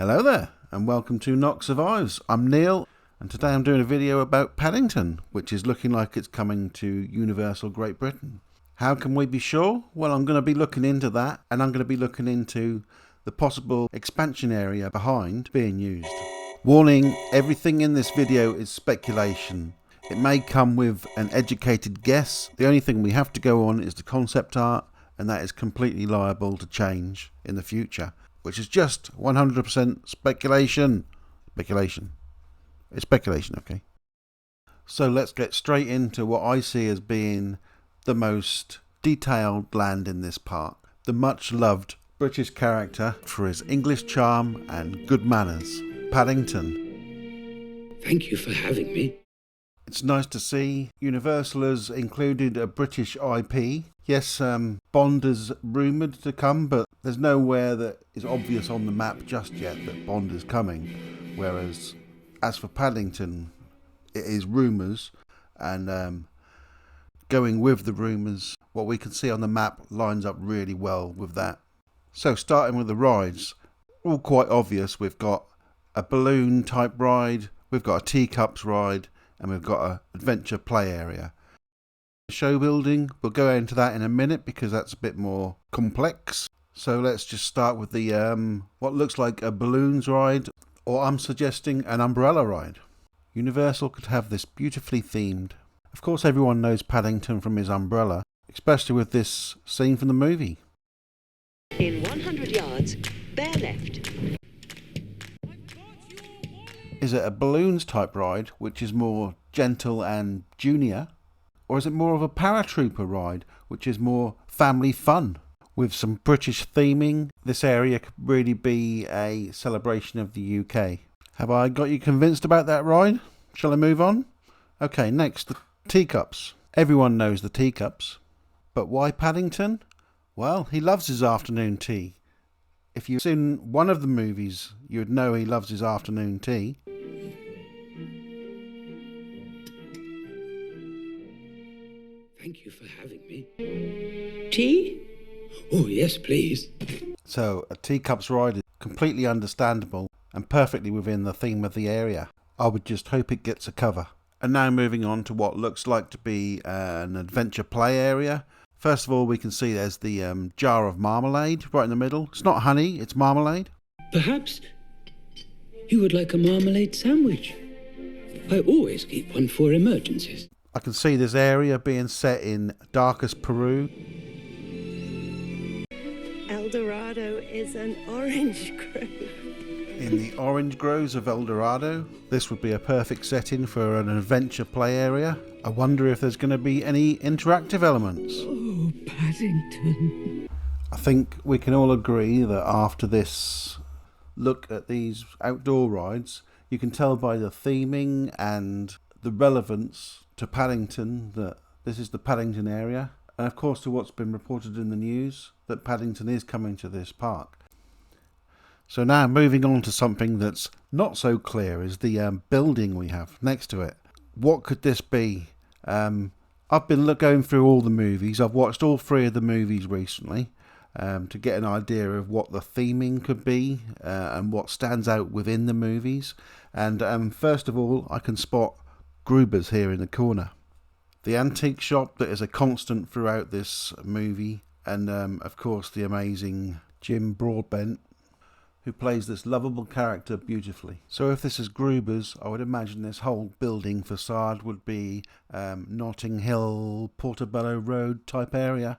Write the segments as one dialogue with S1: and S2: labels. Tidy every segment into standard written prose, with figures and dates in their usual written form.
S1: Hello there, and welcome to Knock Survives. I'm Neil, and today I'm doing a video about Paddington, which is looking like it's coming to Universal Great Britain. How can we be sure? Well, I'm going to be looking into that, and I'm going to be looking into the possible expansion area behind being used. Warning, everything in this video is speculation. It may come with an educated guess. The only thing we have to go on is the concept art, and that is completely liable to change in the future, which is just 100% speculation. It's speculation, okay? So let's get straight into what I see as being the most detailed land in this park. The much loved British character for his English charm and good manners, Paddington.
S2: Thank you for having me.
S1: It's nice to see Universal has included a British IP. Yes, Bond is rumoured to come, but there's nowhere that is obvious on the map just yet that Bond is coming. Whereas, as for Paddington, it is rumours, and going with the rumours, what we can see on the map lines up really well with that. So, starting with the rides, all quite obvious. We've got a balloon type ride, we've got a teacups ride, and we've got an adventure play area. The show building, we'll go into that in a minute because that's a bit more complex. So let's just start with the what looks like a balloons ride, or I'm suggesting an umbrella ride. Universal could have this beautifully themed. Of course everyone knows Paddington from his umbrella, especially with this scene from the movie.
S3: In 100 yards, bear left.
S1: Is it a balloons type ride, which is more gentle and junior? Or is it more of a paratrooper ride, which is more family fun? With some British theming, this area could really be a celebration of the UK. Have I got you convinced about that ride? Shall I move on? Okay, next, the teacups. Everyone knows the teacups. But why Paddington? Well, he loves his afternoon tea. If you've seen one of the movies, you'd know he loves his afternoon tea.
S2: Thank you for having me.
S3: Tea?
S2: Oh, yes, please.
S1: So, a teacups ride is completely understandable and perfectly within the theme of the area. I would just hope it gets a cover. And now moving on to what looks like to be an adventure play area. First of all, we can see there's the jar of marmalade right in the middle. It's not honey, it's marmalade.
S2: Perhaps you would like a marmalade sandwich. I always keep one for emergencies.
S1: I can see this area being set in darkest Peru.
S4: El Dorado is an orange grove.
S1: In the orange groves of El Dorado. This would be a perfect setting for an adventure play area. I wonder if there's going to be any interactive elements.
S2: Oh, Paddington.
S1: I think we can all agree that after this look at these outdoor rides, you can tell by the theming and the relevance to Paddington that this is the Paddington area, and of course to what's been reported in the news that Paddington is coming to this park. So now moving on to something that's not so clear is the building we have next to it. What could this be? I've been going through all the movies. I've watched all 3 of the movies recently to get an idea of what the theming could be and what stands out within the movies. And first of all, I can spot Gruber's here in the corner. The antique shop that is a constant throughout this movie, and of course the amazing Jim Broadbent, who plays this lovable character beautifully. So if this is Gruber's, I would imagine this whole building facade would be Notting Hill, Portobello Road type area.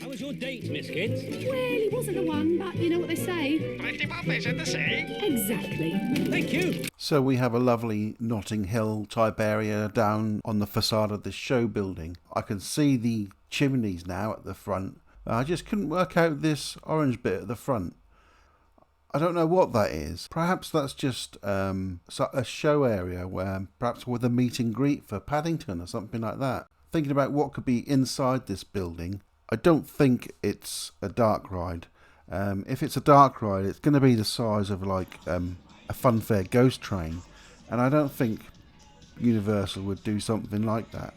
S5: How was your date, Miss Kids?
S6: Well, he wasn't the one, but you know what they say.
S5: Pretty well, they said the same.
S6: Exactly.
S5: Thank you.
S1: So we have a lovely Notting Hill type area down on the facade of this show building. I can see the chimneys now at the front. I just couldn't work out this orange bit at the front. I don't know what that is. Perhaps that's just a show area where perhaps with a meet and greet for Paddington or something like that. Thinking about what could be inside this building, I don't think it's a dark ride. If it's a dark ride, it's going to be the size of like a FUNFAIR ghost train, and I don't think Universal would do something like that.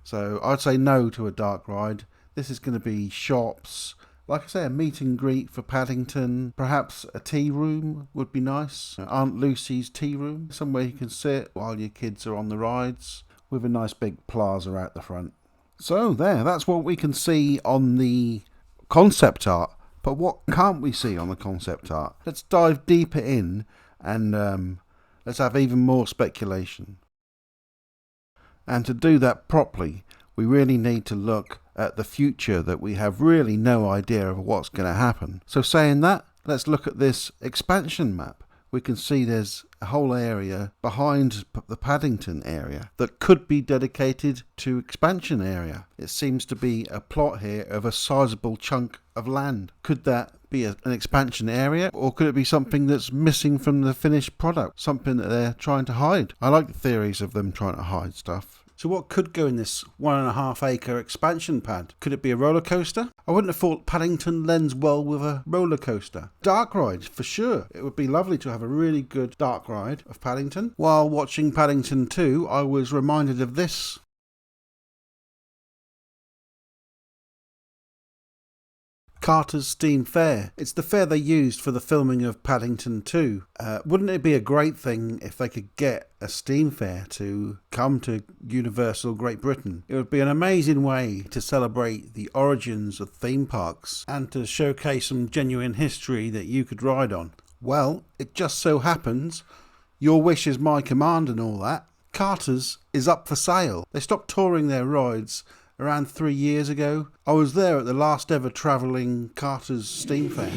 S1: So I'd say no to a dark ride. This is going to be shops, Like I say, a meet and greet for Paddington. Perhaps a tea room would be nice. Aunt Lucy's tea room. Somewhere you can sit while your kids are on the rides, with a nice big plaza out the front. So that's what we can see on the concept art. But what can't we see on the concept art? Let's dive deeper in and let's have even more speculation. And to do that properly, we really need to look at the future that we have really no idea of what's going to happen. So saying that, let's look at this expansion map. We can see there's a whole area behind the Paddington area that could be dedicated to expansion area. It seems to be a plot here of a sizable chunk of land. Could that be an expansion area, or could it be something that's missing from the finished product? Something that they're trying to hide. I like the theories of them trying to hide stuff. So what could go in this 1.5 acre expansion pad? Could it be a roller coaster? I wouldn't have thought Paddington lends well with a roller coaster. Dark ride, for sure. It would be lovely to have a really good dark ride of Paddington. While watching Paddington 2, I was reminded of this. Carter's Steam Fair. It's the fair they used for the filming of Paddington 2. Wouldn't it be a great thing if they could get a Steam Fair to come to Universal Great Britain? It would be an amazing way to celebrate the origins of theme parks and to showcase some genuine history that you could ride on. Well, it just so happens, your wish is my command and all that, Carter's is up for sale. They stopped touring their rides around 3 years ago. I was there at the last ever travelling Carter's Steam Fair,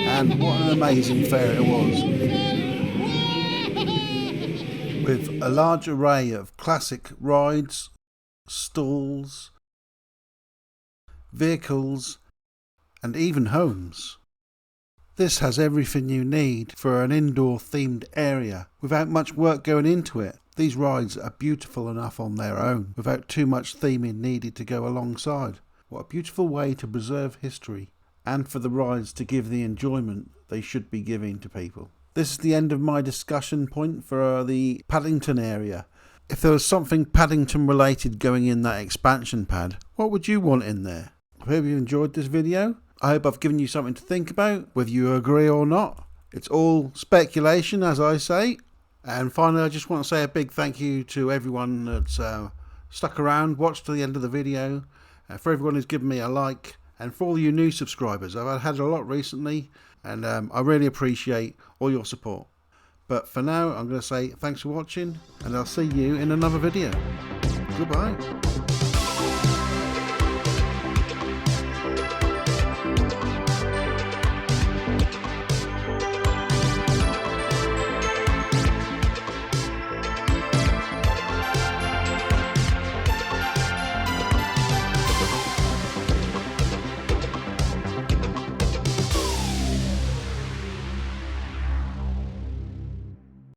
S1: and what an amazing fair it was, with a large array of classic rides, stalls, vehicles and even homes. This has everything you need for an indoor themed area without much work going into it. These rides are beautiful enough on their own, without too much theming needed to go alongside. What a beautiful way to preserve history, and for the rides to give the enjoyment they should be giving to people. This is the end of my discussion point for the Paddington area. If there was something Paddington related going in that expansion pad, what would you want in there? I hope you enjoyed this video. I hope I've given you something to think about, whether you agree or not. It's all speculation, as I say. And finally, I just want to say a big thank you to everyone that's stuck around, watched to the end of the video, for everyone who's given me a like, and for all you new subscribers. I've had a lot recently, and I really appreciate all your support. But for now, I'm going to say thanks for watching, and I'll see you in another video. Goodbye.